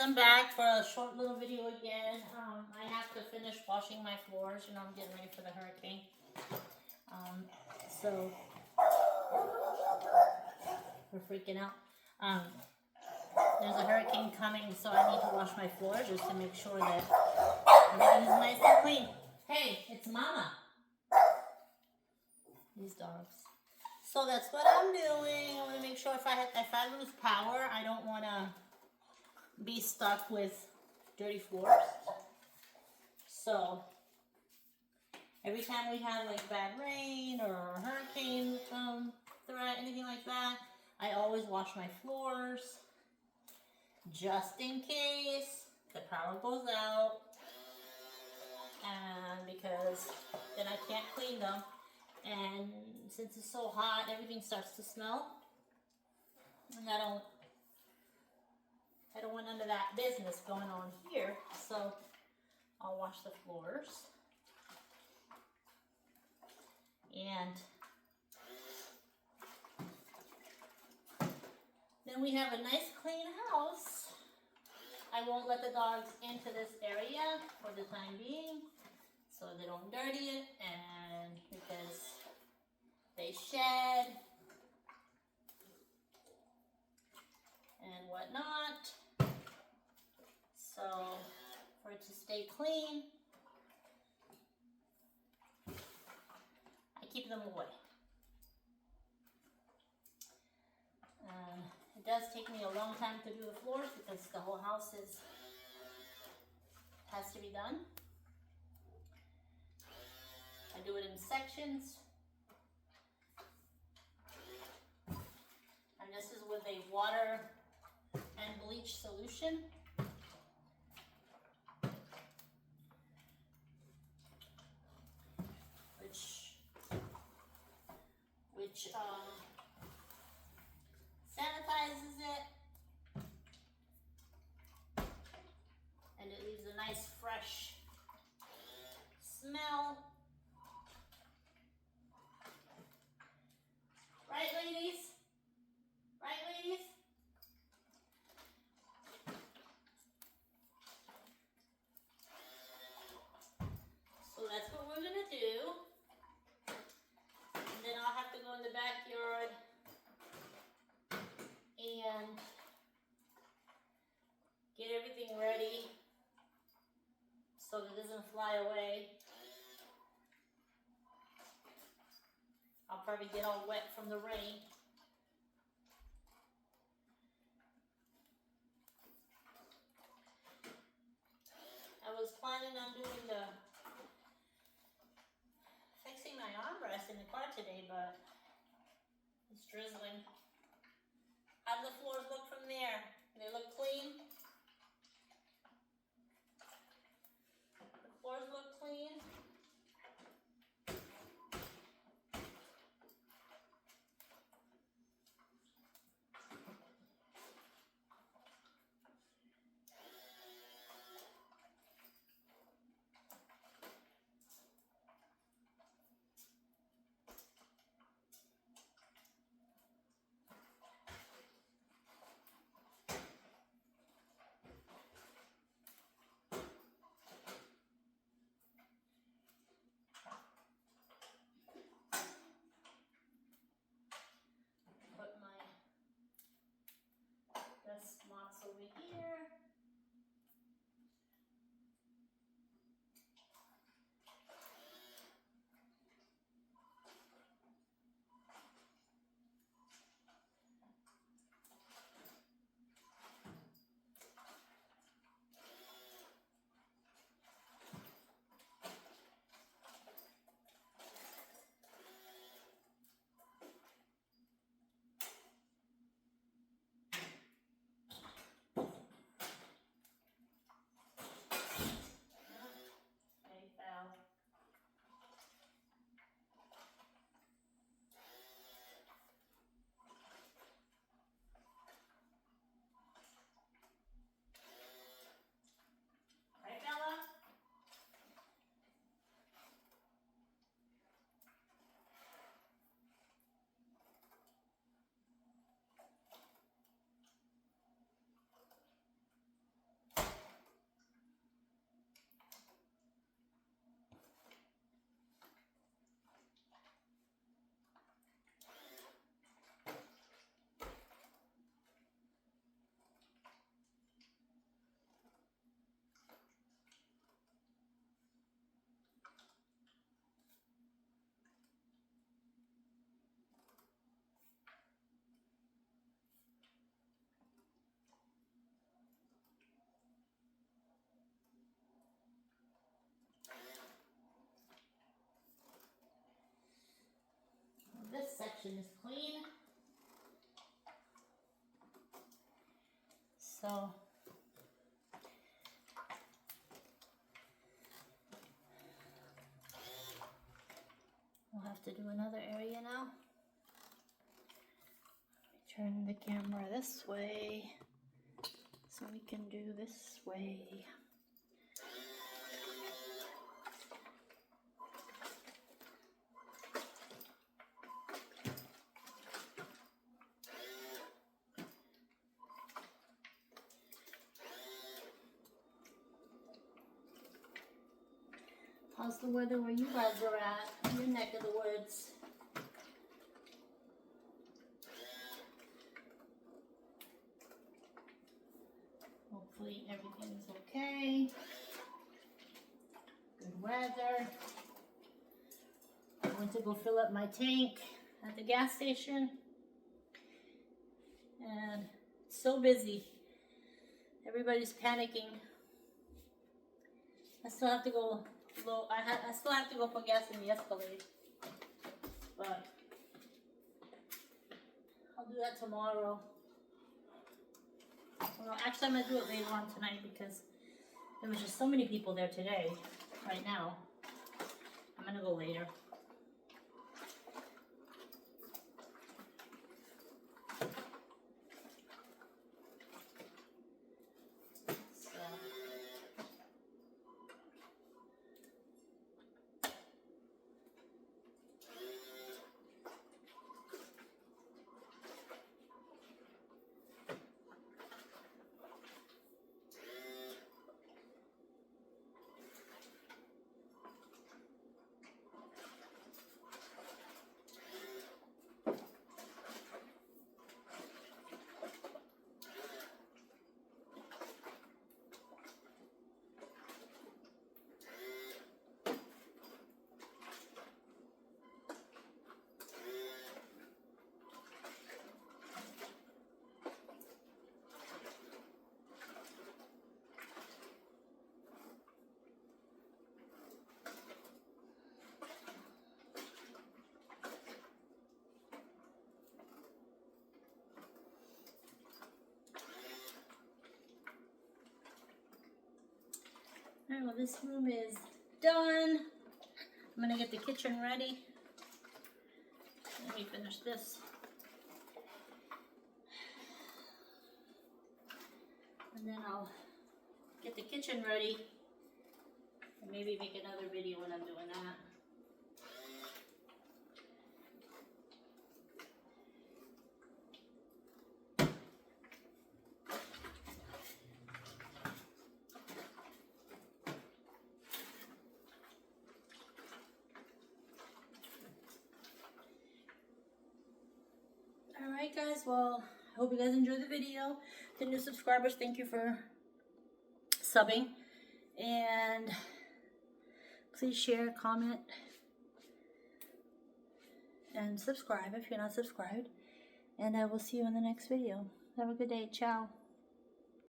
I'm back for a short little video again. I have to finish washing my floors. You know, I'm getting ready for the hurricane. So we're freaking out. There's a hurricane coming, so I need to wash my floors just to make sure that everything is nice and clean. Hey, it's Mama. These dogs. So that's what I'm doing. I want to make sure if I lose power, I don't want to be stuck with dirty floors. So every time we have like bad rain or a hurricane threat, anything like that, I always wash my floors just in case the power goes out, and because then I can't clean them. And since it's so hot, everything starts to smell, and I don't want none of that business going on here. So I'll wash the floors. And then we have a nice clean house. I won't let the dogs into this area for the time being, so they don't dirty it, and because they shed and whatnot. So for it to stay clean, I keep them away. It does take me a long time to do the floors because the whole house has to be done. I do it in sections. And this is with a water and bleach solution. Which sanitizes it, and it leaves a nice fresh smell. Right, ladies? Right, ladies? So that's what we're gonna do. And then I'll have to go in the backyard and get everything ready so that it doesn't fly away. I'll probably get all wet from the rain. I was planning on doing fixing my armrest in the car today, but it's drizzling. How do the floors look from there? They look clean? The floors look clean? kitchen is clean. So we'll have to do another area now. Turn the camera this way so we can do this way. How's the weather where you guys are at, your neck of the woods? Hopefully everything's okay. Good weather. I went to go fill up my tank at the gas station. And it's so busy. Everybody's panicking. I still have to go low. I still have to go put gas in the Escalade. But I'll do that tomorrow. Well, actually, I'm going to do it later on tonight because there was just so many people there today. Right now, I'm going to go later. Alright, well this room is done. I'm gonna get the kitchen ready. Let me finish this. And then I'll get the kitchen ready and maybe make another video when I'm doing that. Alright guys, well, I hope you guys enjoyed the video. The new subscribers, thank you for subbing. And please share, comment, and subscribe if you're not subscribed. And I will see you in the next video. Have a good day. Ciao.